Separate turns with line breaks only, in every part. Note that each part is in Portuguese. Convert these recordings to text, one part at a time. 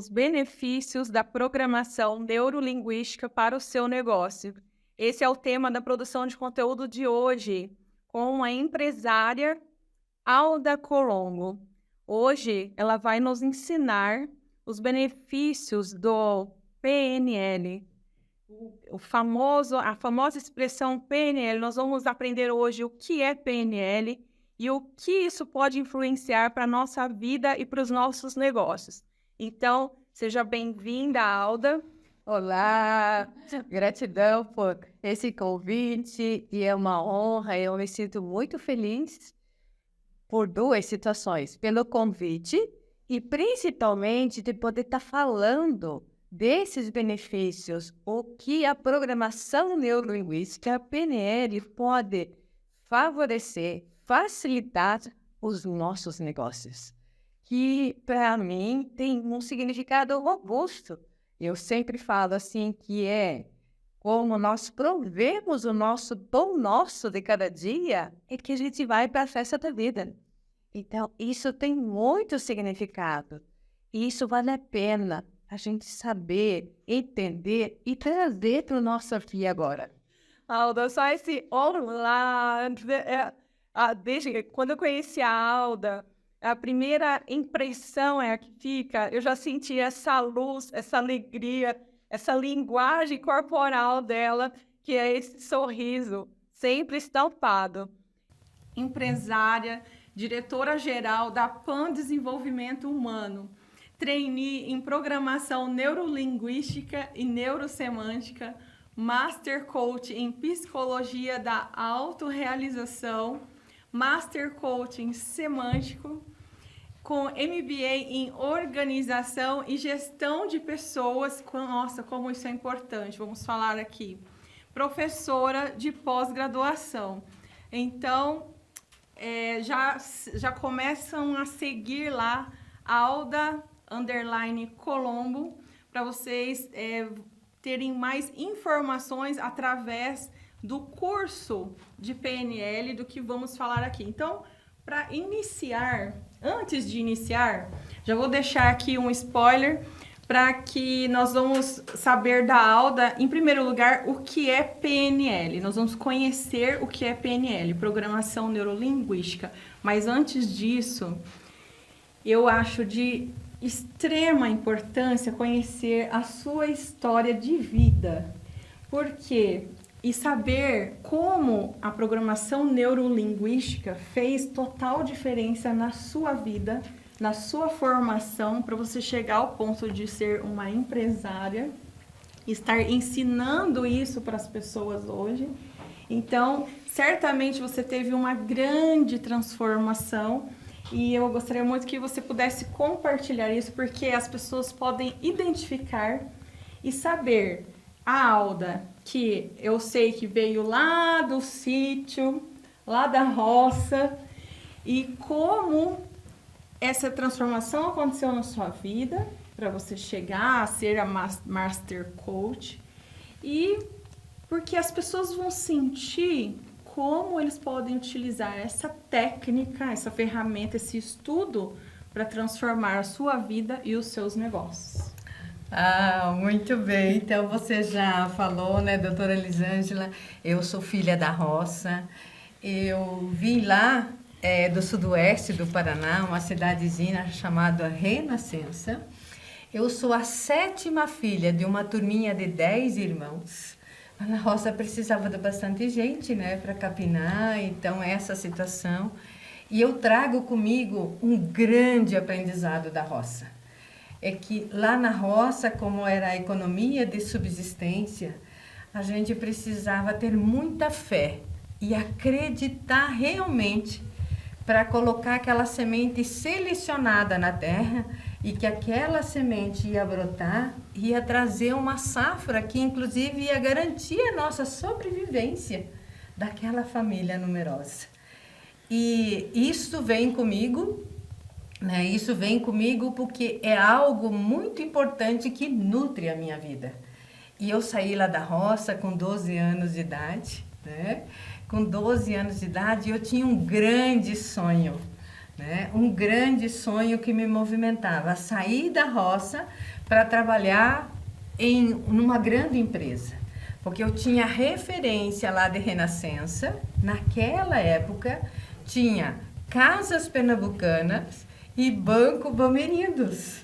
os benefícios da programação neurolinguística para o seu negócio. Esse é o tema da produção de conteúdo de hoje, com a empresária Alda Colombo. Hoje, ela vai nos ensinar os benefícios do PNL. A famosa expressão PNL. Nós vamos aprender hoje o que é PNL e o que isso pode influenciar para a nossa vida e para os nossos negócios. Então, seja bem-vinda, Alda.
Olá, gratidão por esse convite e é uma honra. Eu me sinto muito feliz por duas situações, pelo convite e principalmente de poder estar falando desses benefícios, o que a programação neurolinguística, a PNL, pode favorecer, facilitar os nossos negócios, que para mim tem um significado robusto. Eu sempre falo assim que é como nós provemos o nosso pão nosso de cada dia, é que a gente vai para a festa da vida. Então, isso tem muito significado. E isso vale a pena a gente saber, entender e trazer para o nosso aqui e agora.
Alda, só esse olá. Desde quando eu conheci a Alda, a primeira impressão é a que fica. Eu já senti essa luz, essa alegria, essa linguagem corporal dela, que é esse sorriso sempre estampado. Empresária, diretora-geral da PAN Desenvolvimento Humano, trainee em Programação Neurolinguística e Neurosemântica, Master Coach em Psicologia da Autorrealização, Master Coaching Semântico, com MBA em Organização e Gestão de Pessoas. Nossa, como isso é importante, vamos falar aqui. Professora de pós-graduação. Então, já começam a seguir lá Alda_Colombo para vocês terem mais informações através do curso de PNL do que vamos falar aqui. Então, para iniciar, antes de iniciar, já vou deixar aqui um spoiler para que nós vamos saber da Alda, em primeiro lugar, o que é PNL. Nós vamos conhecer o que é PNL, Programação Neurolinguística. Mas antes disso, eu acho de extrema importância conhecer a sua história de vida. Por quê? E saber como a programação neurolinguística fez total diferença na sua vida, na sua formação, para você chegar ao ponto de ser uma empresária, estar ensinando isso para as pessoas hoje. Então, certamente você teve uma grande transformação e eu gostaria muito que você pudesse compartilhar isso, porque as pessoas podem identificar e saber a Alda, que eu sei que veio lá do sítio, lá da roça, e como essa transformação aconteceu na sua vida para você chegar a ser a Master Coach, e porque as pessoas vão sentir como eles podem utilizar essa técnica, essa ferramenta, esse estudo para transformar a sua vida e os seus negócios.
Muito bem. Então, você já falou, né, doutora Elisângela? Eu sou filha da roça. Eu vim lá do sudoeste do Paraná, uma cidadezinha chamada Renascença. Eu sou a 7ª filha de uma turminha de 10 irmãos. Na roça precisava de bastante gente, né, para capinar, então essa situação. E eu trago comigo um grande aprendizado da roça. É que lá na roça, como era a economia de subsistência, a gente precisava ter muita fé e acreditar realmente para colocar aquela semente selecionada na terra e que aquela semente ia brotar, ia trazer uma safra que inclusive ia garantir a nossa sobrevivência daquela família numerosa. E isso vem comigo, né? Isso vem comigo porque é algo muito importante que nutre a minha vida. E eu saí lá da roça com 12 anos de idade, né? Com 12 anos de idade eu tinha um grande sonho, né? Um grande sonho que me movimentava, sair da roça para trabalhar numa grande empresa. Porque eu tinha referência lá de Renascença, naquela época tinha Casas Pernambucanas e Banco Bamerindos.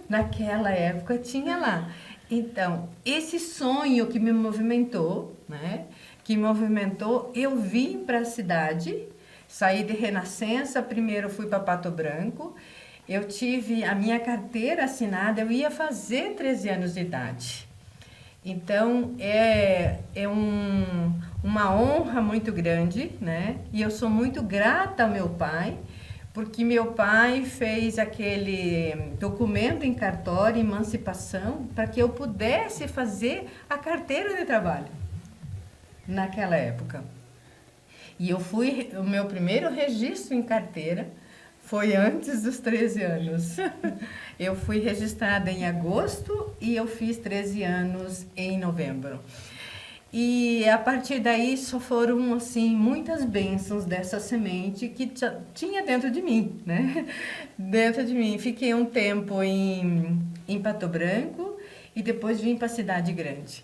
Naquela época tinha lá. Então, esse sonho que me movimentou, né? Que movimentou, eu vim para a cidade, saí de Renascença, primeiro fui para Pato Branco, eu tive a minha carteira assinada, eu ia fazer 13 anos de idade. Então, uma honra muito grande, né? E eu sou muito grata ao meu pai, porque meu pai fez aquele documento em cartório, emancipação, para que eu pudesse fazer a carteira de trabalho naquela época. E o meu primeiro registro em carteira foi antes dos 13 anos. Eu fui registrada em agosto e eu fiz 13 anos em novembro. E a partir daí só foram assim muitas bênçãos dessa semente que tinha dentro de mim, né? Dentro de mim. Fiquei um tempo em Pato Branco e depois vim para a cidade grande.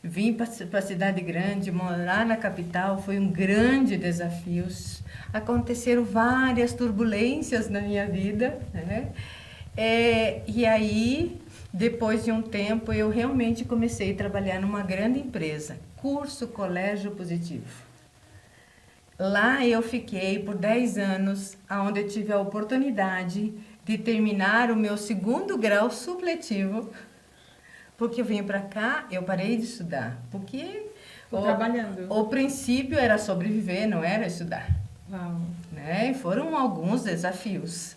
Vim para a cidade grande, morar na capital foi um grande desafio. Aconteceram várias turbulências na minha vida, né? E aí, depois de um tempo, eu realmente comecei a trabalhar numa grande empresa, Curso Colégio Positivo. Lá eu fiquei por 10 anos, onde eu tive a oportunidade de terminar o meu 2º grau supletivo, porque eu vim para cá, eu parei de estudar, porque
Trabalhando.
o princípio era sobreviver, não era estudar.
Uau.
Né? E foram alguns desafios.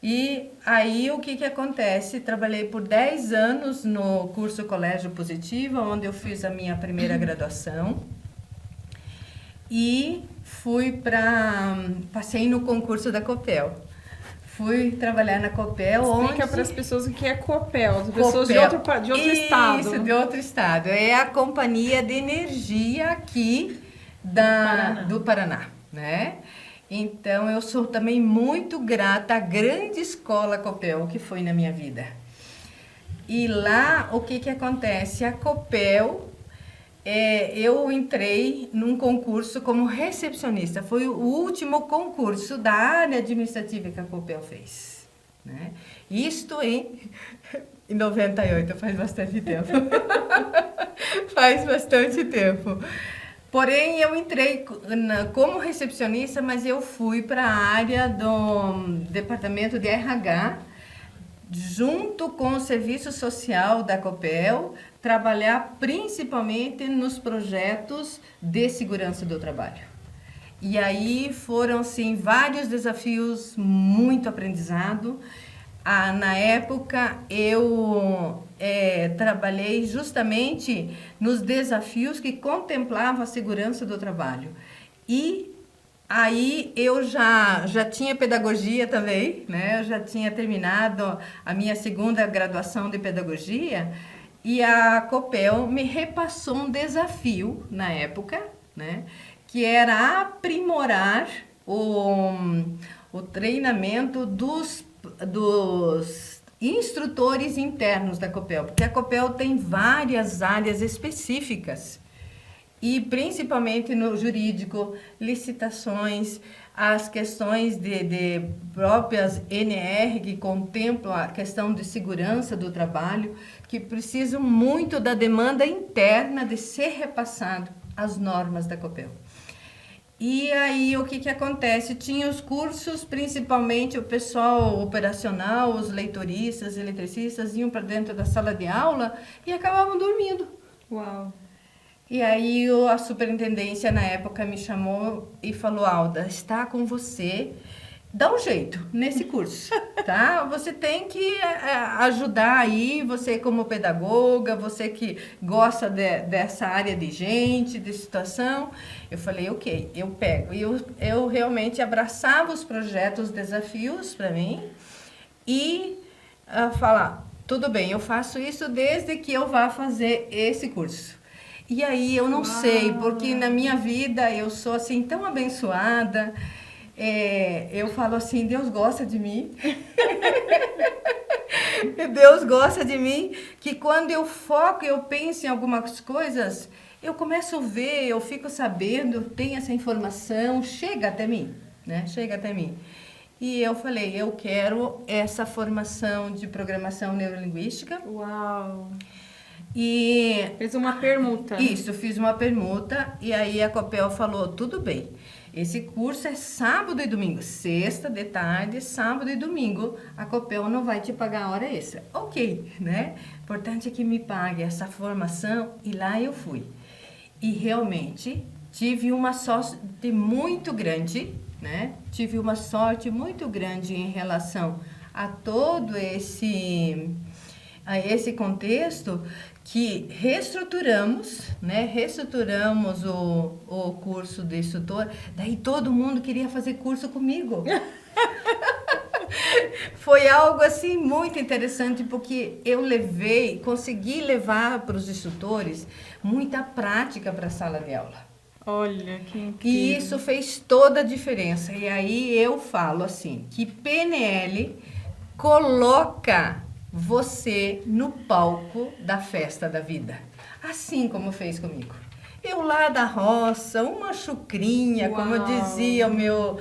E aí o que acontece? Trabalhei por 10 anos no curso Colégio Positivo, onde eu fiz a minha primeira graduação. E passei no concurso da Copel. Fui trabalhar na Copel.
Explica para as pessoas o que é Copel, as pessoas
Copel.
de outro estado.
Isso, de outro estado. É a companhia de energia aqui do Paraná, né? Então, eu sou também muito grata à grande escola Copel que foi na minha vida. E lá, o que acontece? A Copel, eu entrei num concurso como recepcionista. Foi o último concurso da área administrativa que a Copel fez, né? Isto em 98, faz bastante tempo. Faz bastante tempo. Porém, eu entrei como recepcionista, mas eu fui para a área do departamento de RH, junto com o serviço social da Copel, trabalhar principalmente nos projetos de segurança do trabalho. E aí foram, assim, vários desafios, muito aprendizado. Na época, eu trabalhei justamente nos desafios que contemplavam a segurança do trabalho. E aí eu já tinha pedagogia também, né? Eu já tinha terminado a minha 2ª graduação de pedagogia e a Copel me repassou um desafio na época, né? Que era aprimorar o treinamento dos instrutores internos da Copel, porque a Copel tem várias áreas específicas e principalmente no jurídico, licitações, as questões de próprias NR que contemplam a questão de segurança do trabalho, que precisam muito da demanda interna de ser repassado às normas da Copel. E aí, o que acontece? Tinha os cursos, principalmente o pessoal operacional, os leitoristas, eletricistas, iam para dentro da sala de aula e acabavam dormindo.
Uau!
E aí, a superintendência, na época, me chamou e falou, Alda, está com você, dá um jeito nesse curso, tá? Você tem que ajudar aí, você como pedagoga, você que gosta dessa área de gente, de situação. Eu falei, ok, eu pego. E eu realmente abraçava os projetos, os desafios para mim e falar, tudo bem, eu faço isso desde que eu vá fazer esse curso. E aí eu não sei, porque na minha vida eu sou assim tão abençoada. eu falo assim, Deus gosta de mim. Deus gosta de mim, que quando eu foco, eu penso em algumas coisas, eu começo a ver, eu fico sabendo, tem essa informação, chega até mim, né? Chega até mim. E eu falei, eu quero essa formação de programação neurolinguística.
Uau!
E
Fez uma permuta.
isso, fiz uma permuta e aí a Copel falou, tudo bem, esse curso é sábado e domingo, sexta de tarde, sábado e domingo, a Copel não vai te pagar a hora extra. Ok, né? Importante é que me pague essa formação e lá eu fui. E realmente tive uma sorte muito grande, né? Tive uma sorte muito grande em relação a todo esse contexto, que reestruturamos, né? Reestruturamos o curso de instrutor, daí todo mundo queria fazer curso comigo. Foi algo assim muito interessante, porque eu consegui levar para os instrutores muita prática para a sala de aula.
Olha, que incrível.
E isso fez toda a diferença. E aí eu falo assim, que PNL coloca você no palco da festa da vida, assim como fez comigo. Eu lá da roça, uma chucrinha,
Uau.
como dizia o meu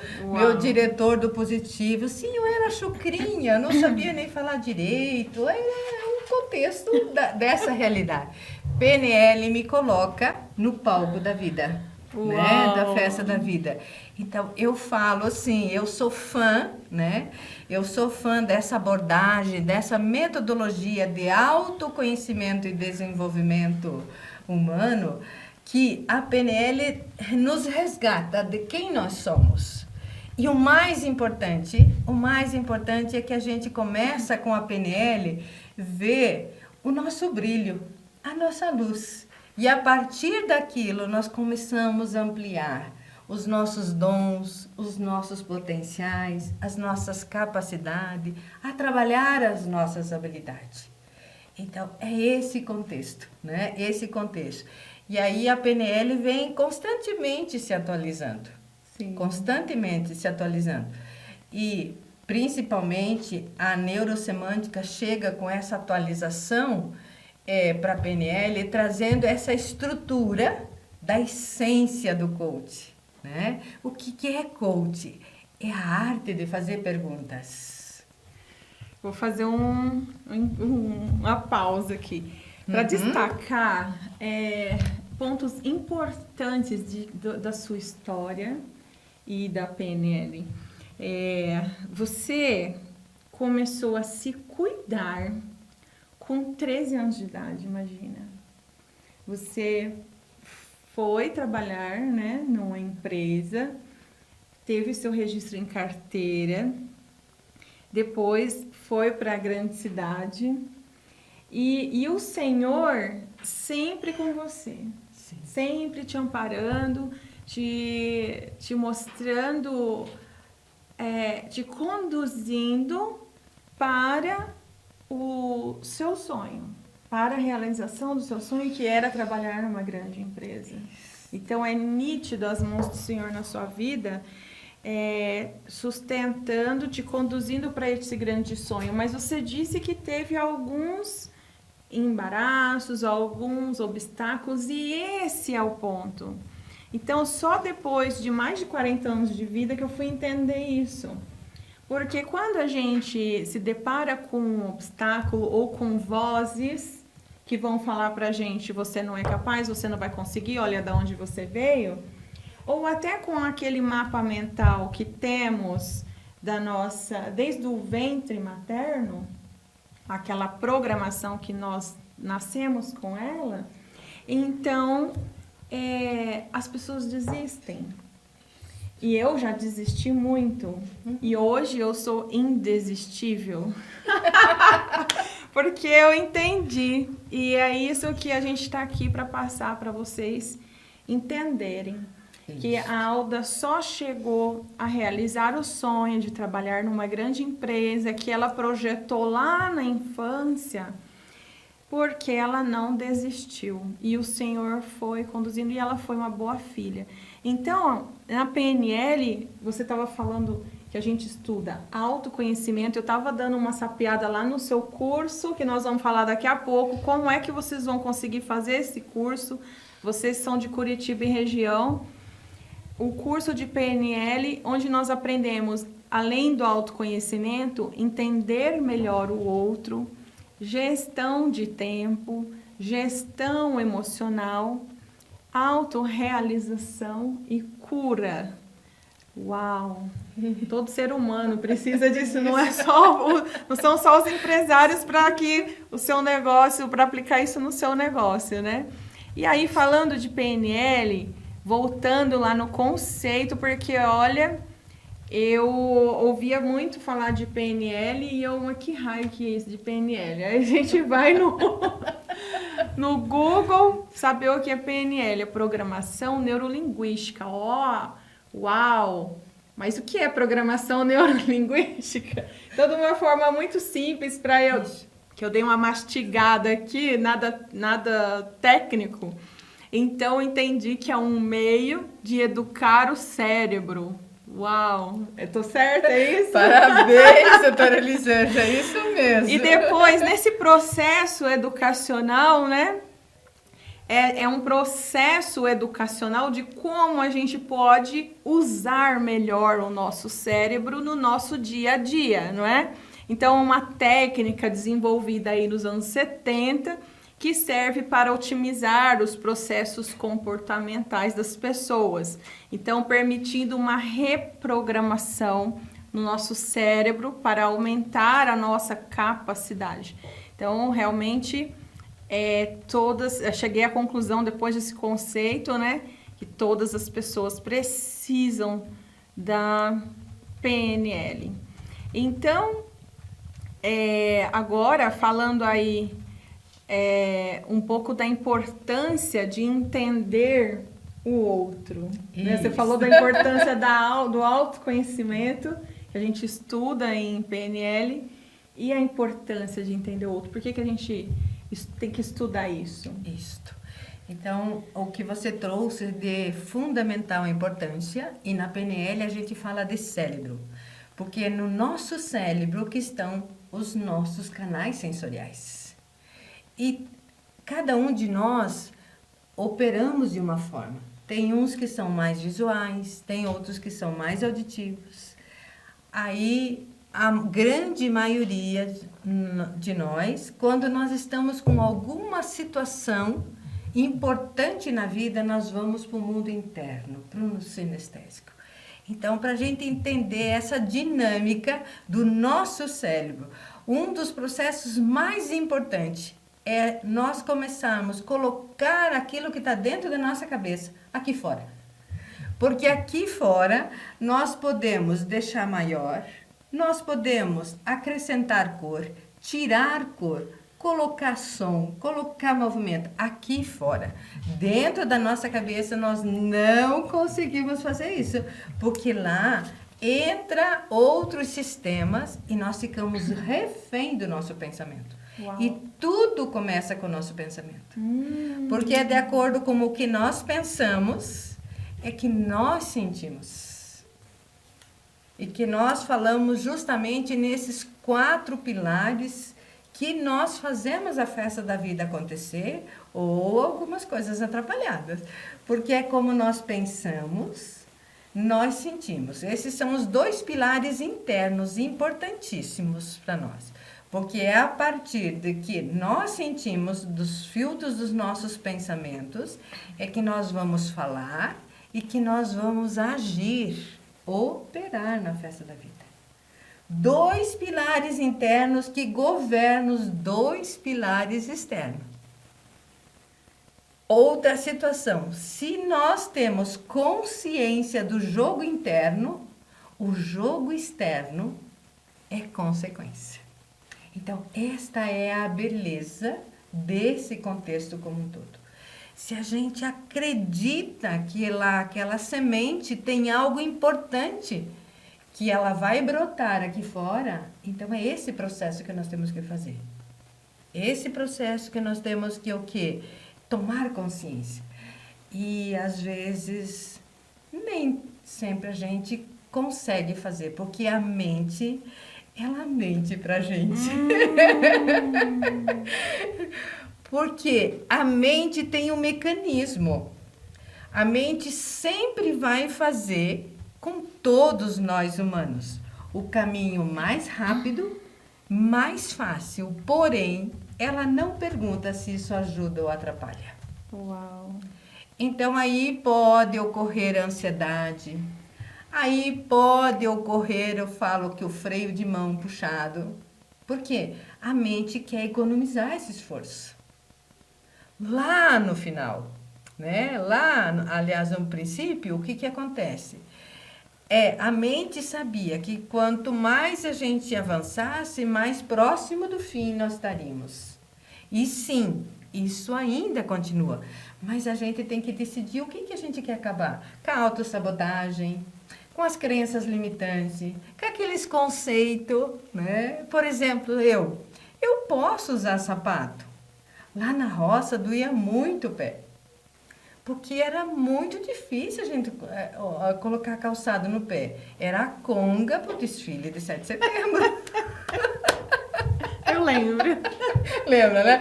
diretor do Positivo. Sim, eu era chucrinha, não sabia nem falar direito. Era um contexto dessa realidade. PNL me coloca no palco da vida, né? Da festa da vida. Então, eu falo assim, eu sou fã, né? Eu sou fã dessa abordagem, dessa metodologia de autoconhecimento e desenvolvimento humano, que a PNL nos resgata de quem nós somos. E o mais importante é que a gente começa com a PNL ver o nosso brilho, a nossa luz. E a partir daquilo nós começamos a ampliar os nossos dons, os nossos potenciais, as nossas capacidades, a trabalhar as nossas habilidades. Então, é esse contexto, né? Esse contexto. E aí a PNL vem constantemente se atualizando.
Sim.
Constantemente se atualizando. E, principalmente, a neurosemântica chega com essa atualização para a PNL, trazendo essa estrutura da essência do coach. Né? O que é coach? É a arte de fazer perguntas.
Vou fazer uma pausa aqui para destacar pontos importantes da sua história e da PNL. Você começou a se cuidar com 13 anos de idade, imagina. Você foi trabalhar, né, numa empresa, teve seu registro em carteira, depois foi para a grande cidade e o Senhor sempre com você,
Sim.
sempre te amparando, te mostrando, te conduzindo para o seu sonho, para a realização do seu sonho, que era trabalhar numa grande empresa. Então, é nítido as mãos do Senhor na sua vida, sustentando, te conduzindo para esse grande sonho. Mas você disse que teve alguns embaraços, alguns obstáculos, e esse é o ponto. Então, só depois de mais de 40 anos de vida que eu fui entender isso. Porque quando a gente se depara com um obstáculo ou com vozes que vão falar pra gente, você não é capaz, você não vai conseguir, olha de onde você veio, ou até com aquele mapa mental que temos desde o ventre materno, aquela programação que nós nascemos com ela, então as pessoas desistem. E eu já desisti muito. E hoje eu sou indesistível. Porque eu entendi. E é isso que a gente está aqui para passar para vocês entenderem. Isso. Que a Alda só chegou a realizar o sonho de trabalhar numa grande empresa que ela projetou lá na infância porque ela não desistiu. E o Senhor foi conduzindo e ela foi uma boa filha. Então, na PNL, você estava falando que a gente estuda autoconhecimento. Eu estava dando uma sapeada lá no seu curso, que nós vamos falar daqui a pouco, como é que vocês vão conseguir fazer esse curso. Vocês são de Curitiba e região. O curso de PNL, onde nós aprendemos, além do autoconhecimento, entender melhor o outro, gestão de tempo, gestão emocional, autorrealização e cura. Uau! Todo ser humano precisa disso, não são só os empresários para que o seu negócio, para aplicar isso no seu negócio, né? E aí, falando de PNL, voltando lá no conceito, porque olha, eu ouvia muito falar de PNL e eu, mas que raio que é isso de PNL? Aí a gente vai no Google saber o que é PNL, é Programação Neurolinguística. Ó, uau! Mas o que é Programação Neurolinguística? Então, de uma forma muito simples para eu... que eu dei uma mastigada aqui, nada técnico. Então, eu entendi que é um meio de educar o cérebro. Uau! Eu tô certa, é isso?
Parabéns, doutora Elisângela, é isso mesmo.
E depois, nesse processo educacional, né? É um processo educacional de como a gente pode usar melhor o nosso cérebro no nosso dia a dia, não é? Então, uma técnica desenvolvida aí nos anos 70 que serve para otimizar os processos comportamentais das pessoas. Então, permitindo uma reprogramação no nosso cérebro para aumentar a nossa capacidade. Então, realmente, eu cheguei à conclusão depois desse conceito, né, que todas as pessoas precisam da PNL. Então, agora, falando aí um pouco da importância de entender o outro. Né? Você falou da importância do autoconhecimento, que a gente estuda em PNL, e a importância de entender o outro. Por que a gente tem que estudar isso?
Isto. Então, o que você trouxe de fundamental importância, e na PNL a gente fala de cérebro, porque é no nosso cérebro que estão os nossos canais sensoriais. E cada um de nós operamos de uma forma. Tem uns que são mais visuais, tem outros que são mais auditivos. Aí, a grande maioria de nós, quando nós estamos com alguma situação importante na vida, nós vamos para o mundo interno, para o sinestésico. Então, para a gente entender essa dinâmica do nosso cérebro, um dos processos mais importantes é nós começarmos a colocar aquilo que está dentro da nossa cabeça aqui fora. Porque aqui fora nós podemos deixar maior, nós podemos acrescentar cor, tirar cor, colocar som, colocar movimento aqui fora. Dentro da nossa cabeça nós não conseguimos fazer isso, porque lá entra outros sistemas e nós ficamos refém do nosso pensamento. Uau. E tudo começa com o nosso pensamento. Porque é de acordo com o que nós pensamos, é que nós sentimos. E que nós falamos justamente nesses 4 pilares que nós fazemos a festa da vida acontecer ou algumas coisas atrapalhadas. Porque é como nós pensamos, nós sentimos. Esses são os 2 pilares internos importantíssimos para nós. Porque é a partir de que nós sentimos dos filtros dos nossos pensamentos, é que nós vamos falar e que nós vamos agir, operar na festa da vida. 2 pilares internos que governam os 2 pilares externos. Outra situação, se nós temos consciência do jogo interno, o jogo externo é consequência. Então, esta é a beleza desse contexto como um todo. Se a gente acredita que aquela semente tem algo importante, que ela vai brotar aqui fora, então é esse processo que nós temos que fazer. Esse processo que nós temos que o quê? Tomar consciência. E às vezes nem sempre a gente consegue fazer, porque a mente, ela mente pra gente. Porque a mente tem um mecanismo. A mente sempre vai fazer, com todos nós humanos, o caminho mais rápido, mais fácil. Porém, ela não pergunta se isso ajuda ou atrapalha.
Uau.
Então, aí pode ocorrer ansiedade. Aí pode ocorrer, eu falo que o freio de mão puxado. Por quê? A mente quer economizar esse esforço. Lá no final, né? Aliás, no princípio, o que acontece? A mente sabia que quanto mais a gente avançasse, mais próximo do fim nós estaríamos. E sim, isso ainda continua. Mas a gente tem que decidir o que a gente quer acabar. Com a autossabotagem, com as crenças limitantes, com aqueles conceitos, né? Por exemplo, eu posso usar sapato. Lá na roça doía muito o pé. Porque era muito difícil a gente colocar calçado no pé. Era a conga pro desfile de 7 de setembro.
Eu lembro.
Lembra, né?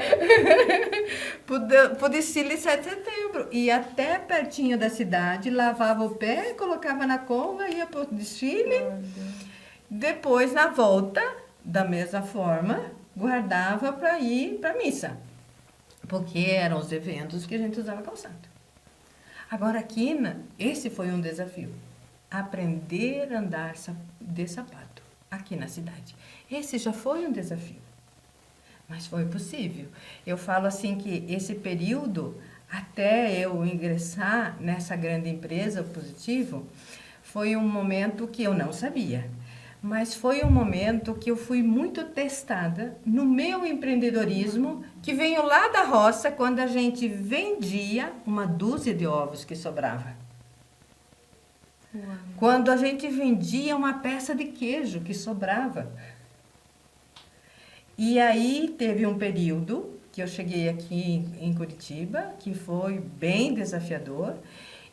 Pro desfile de 7 de setembro. E até pertinho da cidade, lavava o pé, colocava na conga, ia pro desfile. Depois, na volta, da mesma forma, guardava para ir para missa. Porque eram os eventos que a gente usava calçado. Agora aqui, esse foi um desafio. Aprender a andar de sapato aqui na cidade. Esse já foi um desafio. Mas foi possível. Eu falo assim que esse período, até eu ingressar nessa grande empresa Positivo, foi um momento que eu não sabia. Mas foi um momento que eu fui muito testada no meu empreendedorismo, que veio lá da roça, quando a gente vendia uma dúzia de ovos que sobrava. Uau. Quando a gente vendia uma peça de queijo que sobrava. E aí teve um período que eu cheguei aqui em Curitiba, que foi bem desafiador,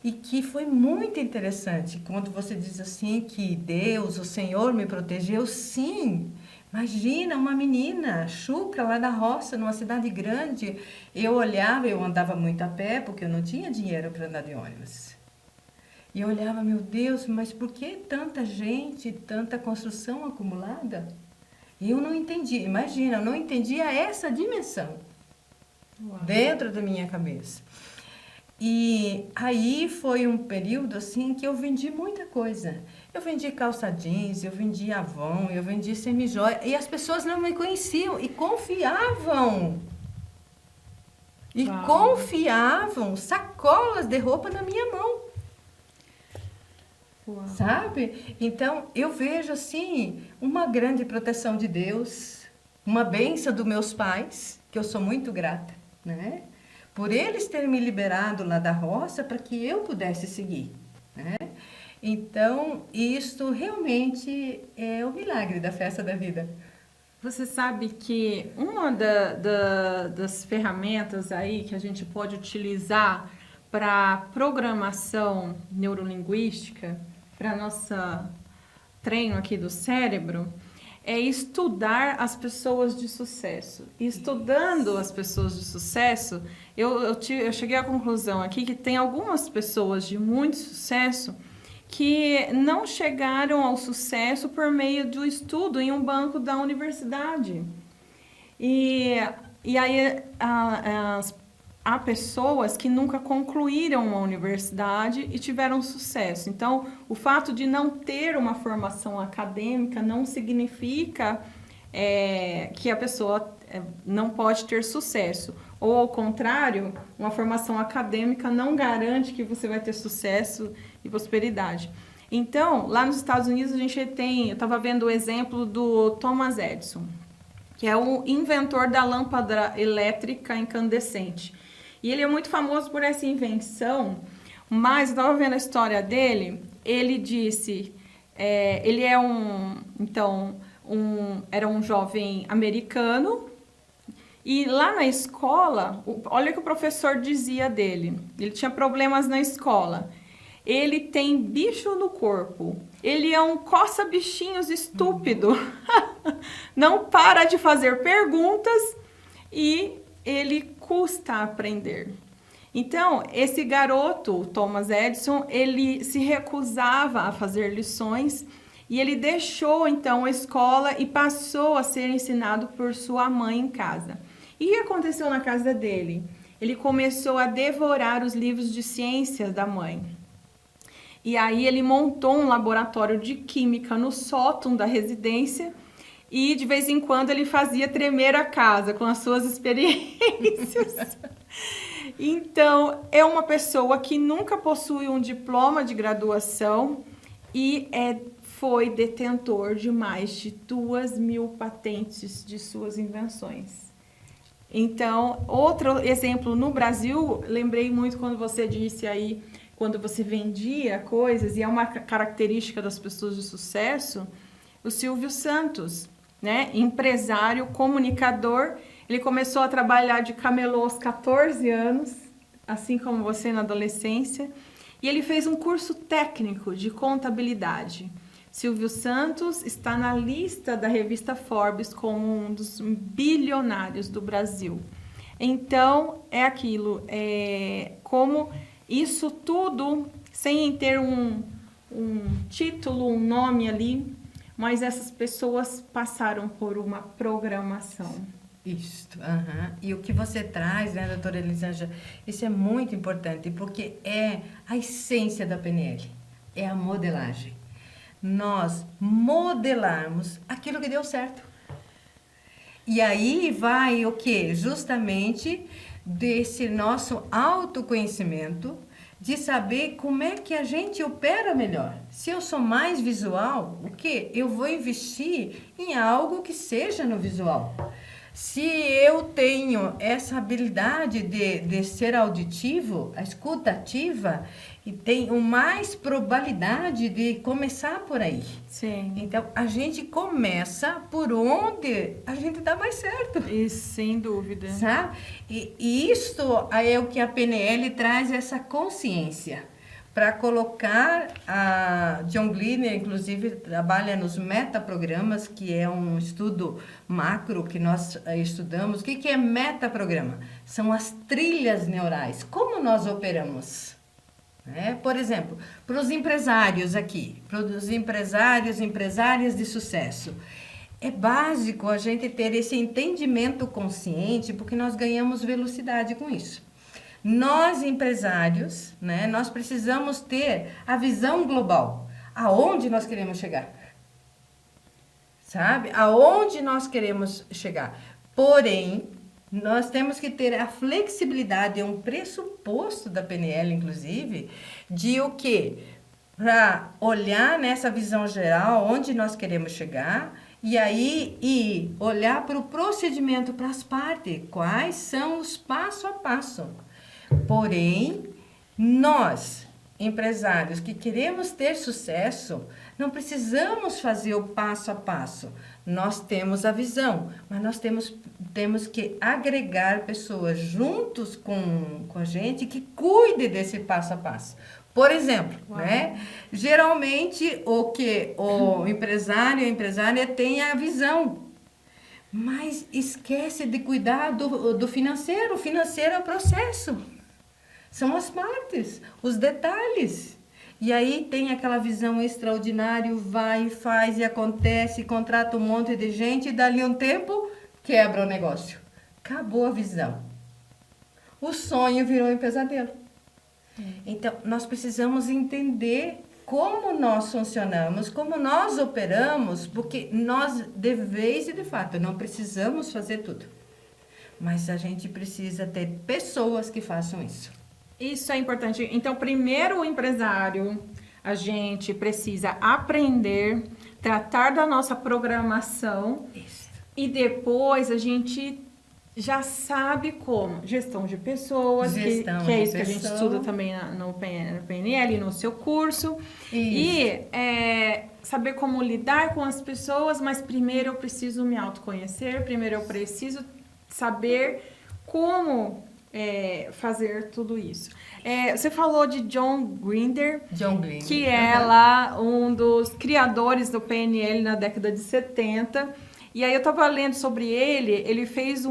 e que foi muito interessante, quando você diz assim que Deus, o Senhor me protegeu, sim. Imagina uma menina, Chuca, lá da roça, numa cidade grande. Eu olhava, eu andava muito a pé, porque eu não tinha dinheiro para andar de ônibus. E eu olhava, meu Deus, mas por que tanta gente, tanta construção acumulada? E eu não entendia, imagina, eu não entendia essa dimensão. Uau. Dentro da minha cabeça. E aí foi um período assim que eu vendi muita coisa. Eu vendi calça jeans, eu vendi Avon, eu vendi semijoia. E as pessoas não me conheciam e confiavam. E Uau. Confiavam sacolas de roupa na minha mão. Uau. Sabe? Então, eu vejo assim uma grande proteção de Deus, uma bênção dos meus pais, que eu sou muito grata, né? Por eles terem me liberado lá da roça para que eu pudesse seguir, né? Então, isso realmente é o milagre da festa da vida.
Você sabe que uma das ferramentas aí que a gente pode utilizar para programação neurolinguística, para nossa treino aqui do cérebro, é estudar as pessoas de sucesso. E estudando as pessoas de sucesso, eu cheguei à conclusão aqui que tem algumas pessoas de muito sucesso que não chegaram ao sucesso por meio do estudo em um banco da universidade. E aí há pessoas que nunca concluíram uma universidade e tiveram sucesso. Então, o fato de não ter uma formação acadêmica não significa que a pessoa não pode ter sucesso. Ou, ao contrário, uma formação acadêmica não garante que você vai ter sucesso e prosperidade. Então, lá nos Estados Unidos, eu estava vendo o exemplo do Thomas Edison, que é o inventor da lâmpada elétrica incandescente. E ele é muito famoso por essa invenção, mas eu estava vendo a história dele, ele disse, ele era um jovem americano, E lá na escola, olha o que o professor dizia dele. Ele tinha problemas na escola. Ele tem bicho no corpo. Ele é um coça-bichinhos estúpido. Não para de fazer perguntas e ele custa aprender. Então, esse garoto, Thomas Edison, ele se recusava a fazer lições e ele deixou, então, a escola e passou a ser ensinado por sua mãe em casa. E o que aconteceu na casa dele? Ele começou a devorar os livros de ciências da mãe. E aí ele montou um laboratório de química no sótão da residência e de vez em quando ele fazia tremer a casa com as suas experiências. Então, é uma pessoa que nunca possui um diploma de graduação e foi detentor de mais de 2.000 patentes de suas invenções. Então, outro exemplo no Brasil, lembrei muito quando você disse aí, quando você vendia coisas, e é uma característica das pessoas de sucesso, o Silvio Santos, né? Empresário, comunicador, ele começou a trabalhar de camelô aos 14 anos, assim como você na adolescência, e ele fez um curso técnico de contabilidade. Silvio Santos está na lista da revista Forbes como um dos bilionários do Brasil. Então, é aquilo, como isso tudo, sem ter um título, um nome ali, mas essas pessoas passaram por uma programação.
Isso, E o que você traz, né, doutora Elisângela, isso é muito importante, porque é a essência da PNL, é a modelagem. Nós modelarmos aquilo que deu certo. E aí vai o quê? Justamente desse nosso autoconhecimento, de saber como é que a gente opera melhor. Se eu sou mais visual, o quê? Eu vou investir em algo que seja no visual. Se eu tenho essa habilidade de ser auditivo, a escuta ativa, e tenho mais probabilidade de começar por aí.
Sim.
Então, a gente começa por onde a gente dá mais certo.
Isso, sem dúvida.
Sabe? E isto é o que a PNL traz, essa consciência. Para colocar, a John Gleaner, inclusive, trabalha nos metaprogramas, que é um estudo macro que nós estudamos. O que é metaprograma? São as trilhas neurais. Como nós operamos? Por exemplo, para os empresários aqui, para os empresários, empresárias de sucesso, é básico a gente ter esse entendimento consciente, porque nós ganhamos velocidade com isso. Nós, empresários, né, nós precisamos ter a visão global. Aonde nós queremos chegar? Sabe? Aonde nós queremos chegar? Porém, nós temos que ter a flexibilidade, é um pressuposto da PNL, inclusive, de o quê? Para olhar nessa visão geral, onde nós queremos chegar, e aí olhar para o procedimento, para as partes, quais são os passo a passo. Porém, nós, empresários que queremos ter sucesso, não precisamos fazer o passo a passo. Nós temos a visão, mas nós temos que agregar pessoas juntos com a gente que cuide desse passo a passo. Por exemplo, né? Geralmente o empresário, a empresária tem a visão, mas esquece de cuidar do financeiro. O financeiro é o processo. São as partes, os detalhes. E aí tem aquela visão extraordinária, vai, faz e acontece, contrata um monte de gente e dali um tempo quebra o negócio. Acabou a visão. O sonho virou um pesadelo. Então, nós precisamos entender como nós funcionamos, como nós operamos, porque nós, de vez e de fato, não precisamos fazer tudo. Mas a gente precisa ter pessoas que façam isso.
Isso é importante. Então, primeiro o empresário, a gente precisa aprender, tratar da nossa programação.
Isso.
E depois a gente já sabe como. Gestão de pessoas, que é isso que a gente estuda também no PNL, no seu curso. Isso. E saber como lidar com as pessoas, mas primeiro eu preciso me autoconhecer, primeiro eu preciso saber como fazer tudo isso. Você falou de John Grinder, que é lá um dos criadores do PNL na década de 70. E aí eu estava lendo sobre ele fez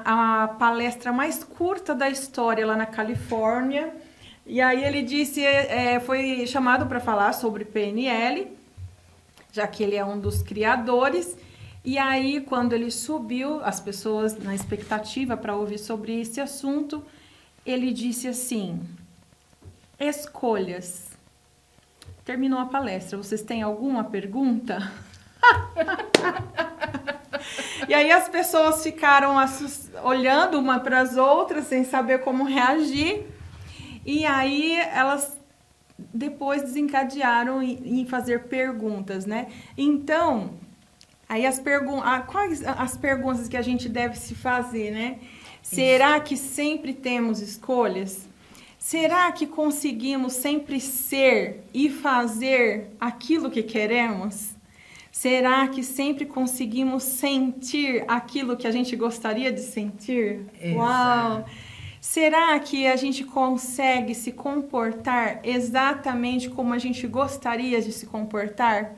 a palestra mais curta da história lá na Califórnia. E aí ele disse, foi chamado para falar sobre PNL, já que ele é um dos criadores. E aí, quando ele subiu, as pessoas na expectativa para ouvir sobre esse assunto, ele disse assim: escolhas. Terminou a palestra. Vocês têm alguma pergunta? E aí as pessoas ficaram olhando uma para as outras, sem saber como reagir. E aí elas depois desencadearam em fazer perguntas, né? Então, aí quais as perguntas que a gente deve se fazer, né? Será que sempre temos escolhas? Será que conseguimos sempre ser e fazer aquilo que queremos? Será que sempre conseguimos sentir aquilo que a gente gostaria de sentir?
Exato.
Uau! Será que a gente consegue se comportar exatamente como a gente gostaria de se comportar?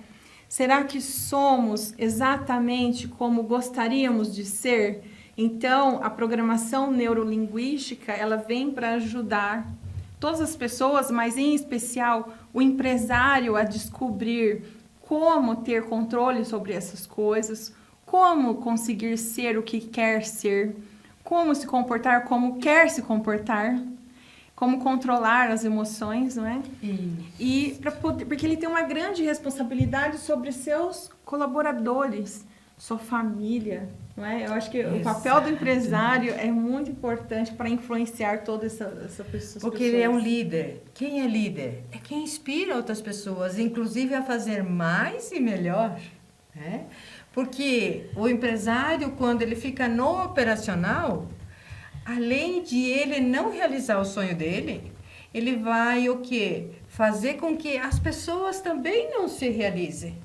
Será que somos exatamente como gostaríamos de ser? Então, a programação neurolinguística, ela vem para ajudar todas as pessoas, mas em especial o empresário a descobrir como ter controle sobre essas coisas, como conseguir ser o que quer ser, como se comportar como quer se comportar, como controlar as emoções, não é? E porque ele tem uma grande responsabilidade sobre seus colaboradores, sua família, não é? Eu acho que o papel do empresário é muito importante para influenciar toda essa pessoa.
Porque ele é um líder. Quem é líder? É quem inspira outras pessoas, inclusive a fazer mais e melhor, né? Porque o empresário, quando ele fica no operacional, além de ele não realizar o sonho dele, ele vai o quê? Fazer com que as pessoas também não se realizem.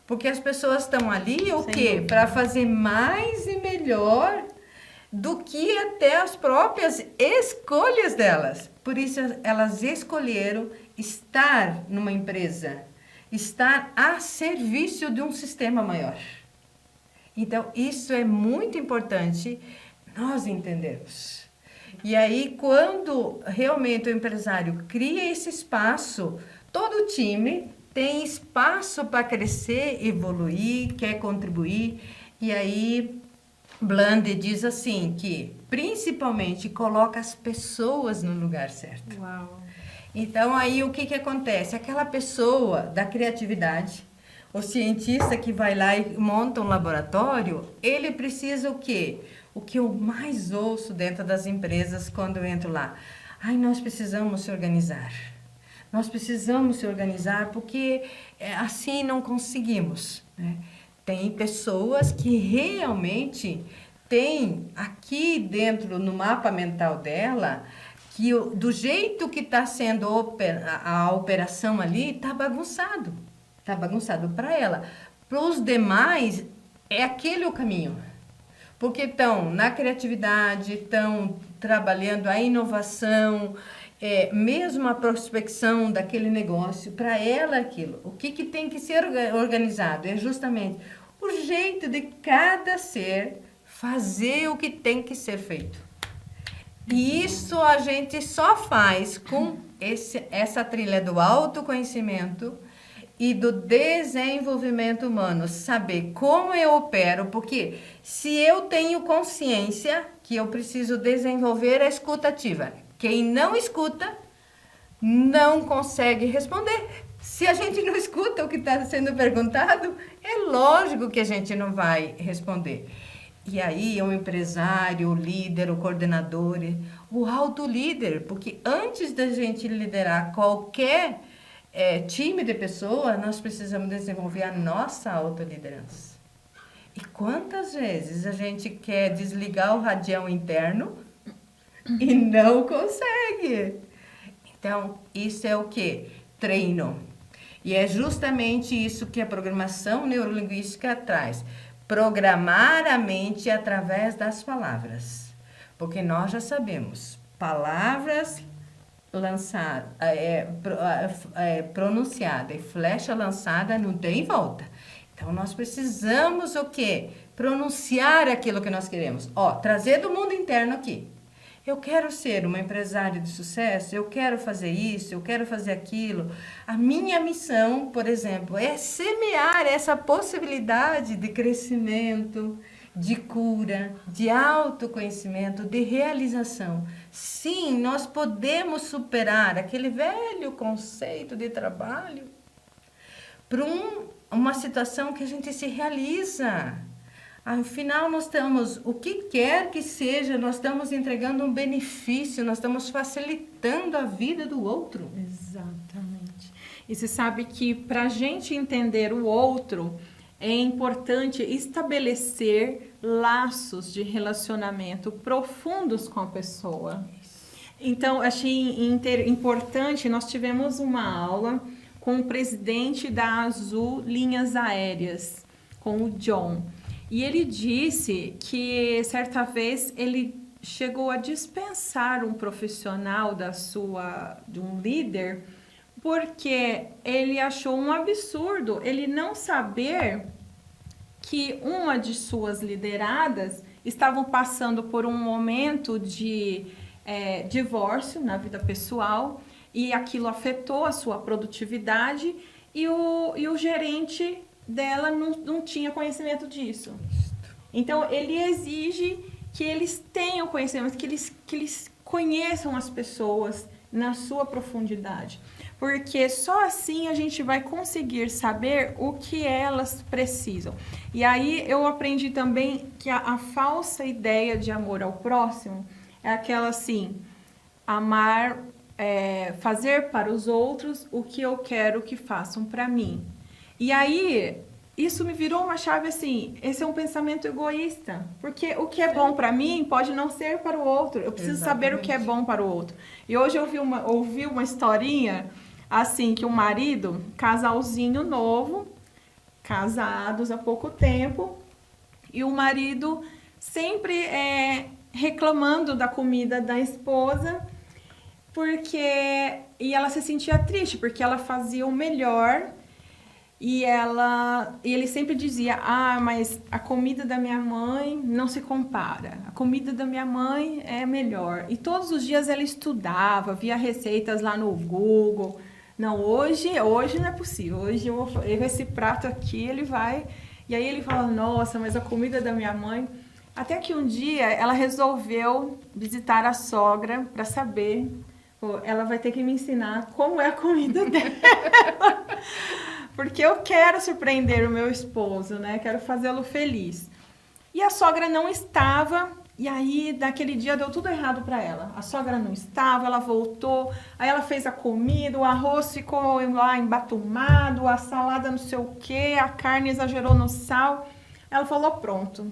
Porque as pessoas estão ali o quê? Para fazer mais e melhor do que até as próprias escolhas delas. Por isso elas escolheram estar numa empresa, estar a serviço de um sistema maior. Então, isso é muito importante nós entendermos. E aí, quando realmente o empresário cria esse espaço, todo o time tem espaço para crescer, evoluir, quer contribuir. E aí, Bland diz assim, que principalmente coloca as pessoas no lugar certo.
Uau.
Então, aí o que acontece? Aquela pessoa da criatividade, o cientista que vai lá e monta um laboratório, ele precisa o quê? O que eu mais ouço dentro das empresas quando eu entro lá? Ai, nós precisamos se organizar. Nós precisamos se organizar porque assim não conseguimos, né? Tem pessoas que realmente têm aqui dentro, no mapa mental dela, que do jeito que está sendo a operação ali, está bagunçado. Está bagunçado para ela. Para os demais, é aquele o caminho. Porque estão na criatividade, estão trabalhando a inovação, mesmo a prospecção daquele negócio. Para ela, aquilo. O que tem que ser organizado? É justamente o jeito de cada ser fazer o que tem que ser feito. E isso a gente só faz com essa trilha do autoconhecimento e do desenvolvimento humano. Saber como eu opero, porque se eu tenho consciência que eu preciso desenvolver a escuta ativa, quem não escuta não consegue responder. Se a gente não escuta o que está sendo perguntado, é lógico que a gente não vai responder. E aí, o empresário, o líder, o coordenador, o autolíder, porque antes da gente liderar qualquer time de pessoa, nós precisamos desenvolver a nossa autoliderança. E quantas vezes a gente quer desligar o radião interno e não consegue? Então, isso é o quê? Treino. E é justamente isso que a programação neurolinguística traz. programar a mente através das palavras. Porque nós já sabemos, palavras pronunciada e flecha lançada não tem volta. Então, nós precisamos o quê? Pronunciar aquilo que nós queremos. Ó, trazer do mundo interno aqui. Eu quero ser uma empresária de sucesso, eu quero fazer isso, eu quero fazer aquilo. A minha missão, por exemplo, é semear essa possibilidade de crescimento, de cura, de autoconhecimento, de realização. Sim, nós podemos superar aquele velho conceito de trabalho para uma situação que a gente se realiza. Afinal, nós estamos, o que quer que seja, nós estamos entregando um benefício, nós estamos facilitando a vida do outro.
Exatamente. E você sabe que para a gente entender o outro, é importante estabelecer laços de relacionamento profundos com a pessoa. Então, achei importante, nós tivemos uma aula com o presidente da Azul Linhas Aéreas, com o John. E ele disse que, certa vez, ele chegou a dispensar um profissional de um líder, porque ele achou um absurdo ele não saber que uma de suas lideradas estavam passando por um momento de divórcio na vida pessoal e aquilo afetou a sua produtividade e o gerente dela não tinha conhecimento disso. Então, ele exige que eles tenham conhecimento, que eles conheçam as pessoas na sua profundidade. Porque só assim a gente vai conseguir saber o que elas precisam. E aí eu aprendi também que a falsa ideia de amor ao próximo é aquela assim, amar, fazer para os outros o que eu quero que façam para mim. E aí, isso me virou uma chave assim, esse é um pensamento egoísta, porque o que é bom para mim pode não ser para o outro, eu preciso saber o que é bom para o outro. E hoje eu ouvi uma historinha, assim, que um marido, casalzinho novo, casados há pouco tempo, e o marido sempre reclamando da comida da esposa, e ela se sentia triste, porque ela fazia o melhor. E ele sempre dizia, mas a comida da minha mãe não se compara. A comida da minha mãe é melhor. E todos os dias ela estudava, via receitas lá no Google. Não, hoje não é possível. Hoje esse prato aqui, ele vai... E aí ele fala, nossa, mas a comida da minha mãe... Até que um dia ela resolveu visitar a sogra para saber... Ela vai ter que me ensinar como é a comida dela. Porque eu quero surpreender o meu esposo, né? Quero fazê-lo feliz. E a sogra não estava, e aí naquele dia deu tudo errado para ela. A sogra não estava, ela voltou, aí ela fez a comida, o arroz ficou lá embatumado, a salada não sei o quê, a carne exagerou no sal. Ela falou, pronto.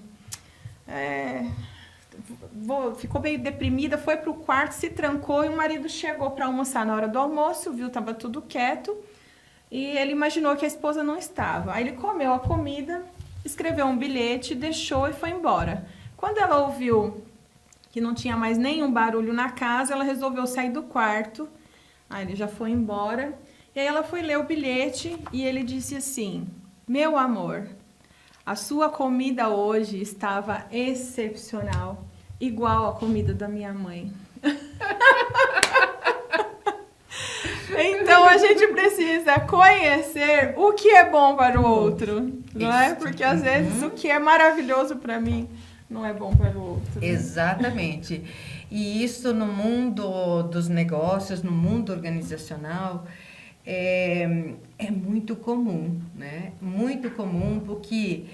Ficou meio deprimida, foi pro quarto, se trancou e o marido chegou para almoçar na hora do almoço, viu, tava tudo quieto. E ele imaginou que a esposa não estava. Aí ele comeu a comida, escreveu um bilhete, deixou e foi embora. Quando ela ouviu que não tinha mais nenhum barulho na casa, ela resolveu sair do quarto. Aí ele já foi embora. E aí ela foi ler o bilhete e ele disse assim, meu amor, a sua comida hoje estava excepcional, igual a comida da minha mãe. Então, a gente precisa conhecer o que é bom para o outro, não é? Porque, às vezes, o que é maravilhoso para mim não é bom para o outro.
Exatamente. E isso no mundo dos negócios, no mundo organizacional, é muito comum, né? Muito comum, porque,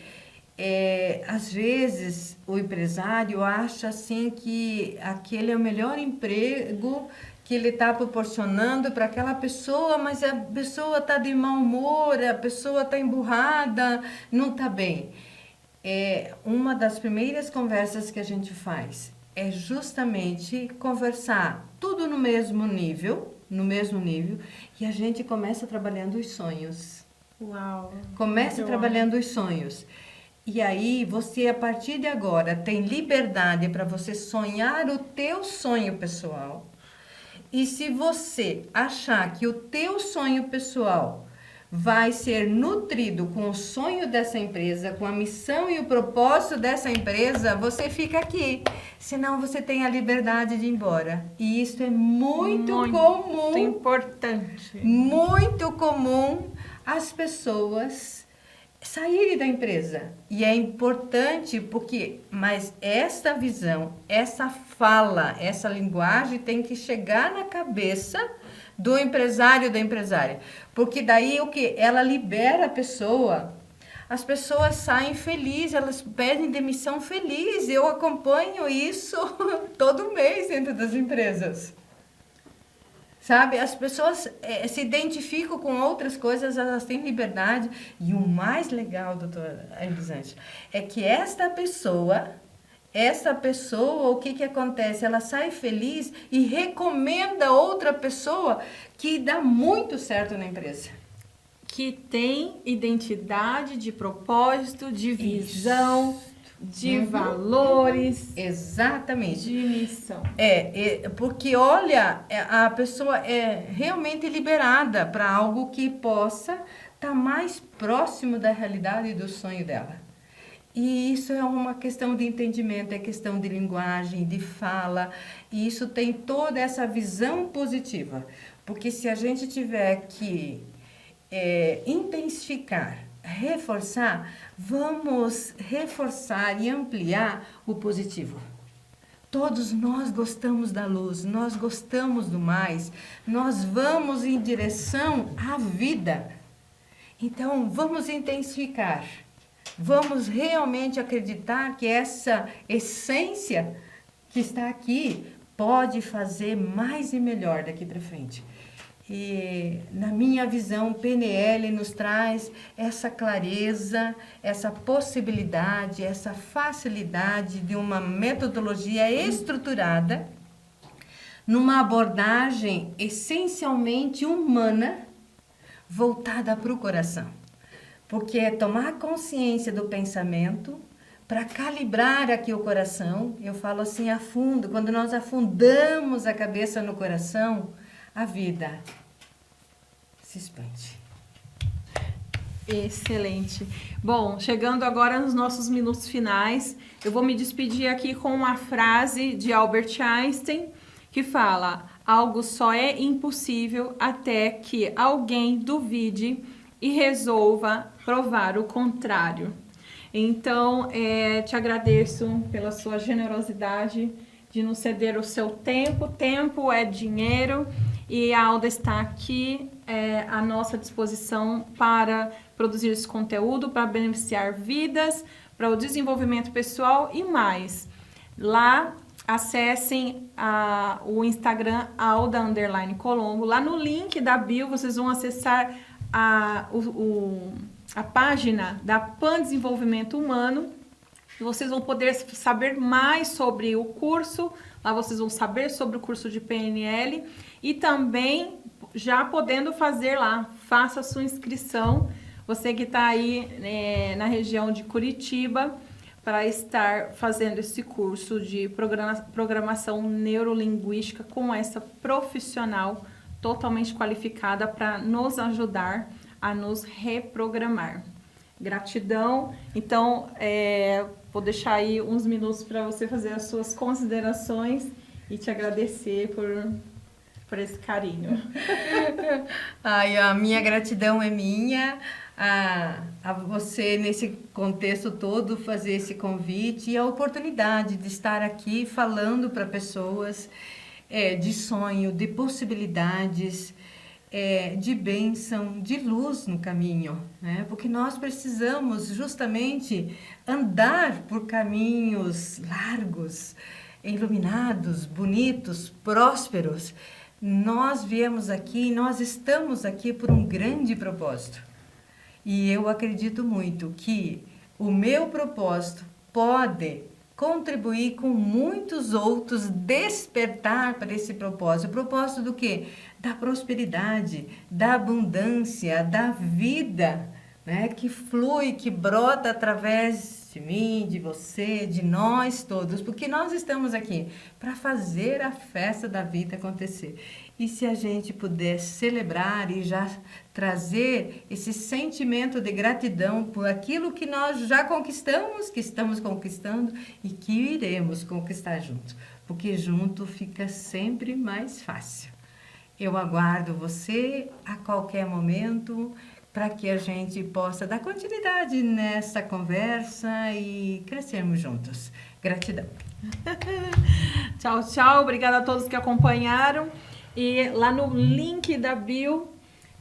às vezes, o empresário acha, assim, que aquele é o melhor emprego que ele está proporcionando para aquela pessoa, mas a pessoa está de mau humor, a pessoa está emburrada, não está bem. Uma das primeiras conversas que a gente faz é justamente conversar tudo no mesmo nível, e a gente começa trabalhando os sonhos.
Uau!
Começa trabalhando os sonhos. E aí você, a partir de agora, tem liberdade para você sonhar o teu sonho pessoal. E se você achar que o teu sonho pessoal vai ser nutrido com o sonho dessa empresa, com a missão e o propósito dessa empresa, você fica aqui. Senão você tem a liberdade de ir embora. E isso é muito comum.
Muito importante.
Muito comum as pessoas saírem da empresa. E é importante porque, mas essa visão, essa fala, essa linguagem tem que chegar na cabeça do empresário, da empresária. Porque daí o que? Ela libera a pessoa. As pessoas saem felizes, elas pedem demissão feliz. Eu acompanho isso todo mês dentro das empresas. Sabe, as pessoas se identificam com outras coisas, elas têm liberdade. E o mais legal, doutora Elisângela, é que esta pessoa, o que acontece? Ela sai feliz e recomenda outra pessoa que dá muito certo na empresa.
Que tem identidade, de propósito, de visão, de valores.
Exatamente.
De missão.
Porque olha, a pessoa é realmente liberada para algo que possa estar mais próximo da realidade e do sonho dela. E isso é uma questão de entendimento, é questão de linguagem, de fala, e isso tem toda essa visão positiva. Porque se a gente tiver que intensificar, reforçar, vamos reforçar e ampliar o positivo. Todos nós gostamos da luz, nós gostamos do mais, nós vamos em direção à vida. Então, vamos intensificar, vamos realmente acreditar que essa essência que está aqui pode fazer mais e melhor daqui para frente. E, na minha visão, o PNL nos traz essa clareza, essa possibilidade, essa facilidade de uma metodologia estruturada, numa abordagem essencialmente humana, voltada para o coração. Porque é tomar consciência do pensamento para calibrar aqui o coração. Eu falo assim, afundo, quando nós afundamos a cabeça no coração, a vida se expande.
Excelente. Bom, chegando agora nos nossos minutos finais, eu vou me despedir aqui com uma frase de Albert Einstein que fala: algo só é impossível até que alguém duvide e resolva provar o contrário. Então, te agradeço pela sua generosidade de nos ceder o seu tempo. Tempo é dinheiro. E a Alda está aqui à nossa disposição para produzir esse conteúdo, para beneficiar vidas, para o desenvolvimento pessoal e mais. Lá, acessem o Instagram Alda_Colombo. Lá no link da bio, vocês vão acessar a página da Pan Desenvolvimento Humano. E vocês vão poder saber mais sobre o curso. Lá vocês vão saber sobre o curso de PNL e também já podendo fazer lá, faça a sua inscrição. Você que está aí na região de Curitiba para estar fazendo esse curso de programação neurolinguística com essa profissional totalmente qualificada para nos ajudar a nos reprogramar. Gratidão. Então, vou deixar aí uns minutos para você fazer as suas considerações e te agradecer por esse carinho.
Ai, a minha gratidão é minha a você, nesse contexto todo, fazer esse convite e a oportunidade de estar aqui falando para pessoas de sonho, de possibilidades, de bênção, de luz no caminho, né? Porque nós precisamos justamente andar por caminhos largos, iluminados, bonitos, prósperos. Nós viemos aqui, nós estamos aqui por um grande propósito. E eu acredito muito que o meu propósito pode contribuir com muitos outros, despertar para esse propósito. O propósito do quê? Da prosperidade, da abundância, da vida né, que flui, que brota através de mim, de você, de nós todos, porque nós estamos aqui para fazer a festa da vida acontecer. E se a gente puder celebrar e já trazer esse sentimento de gratidão por aquilo que nós já conquistamos, que estamos conquistando e que iremos conquistar juntos, porque junto fica sempre mais fácil. Eu aguardo você a qualquer momento para que a gente possa dar continuidade nessa conversa e crescermos juntos. Gratidão.
Tchau, tchau. Obrigada a todos que acompanharam. E lá no link da bio,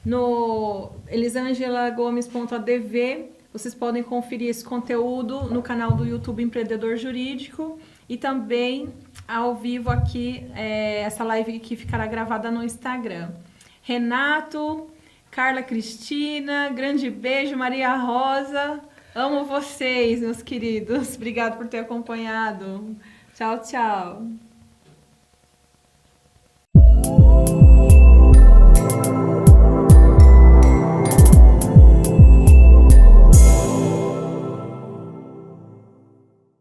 no elisangelagomes.adv, vocês podem conferir esse conteúdo no canal do YouTube Empreendedor Jurídico e também ao vivo aqui, essa live que ficará gravada no Instagram. Renato, Carla Cristina, grande beijo, Maria Rosa, amo vocês, meus queridos. Obrigado por ter acompanhado. Tchau, tchau.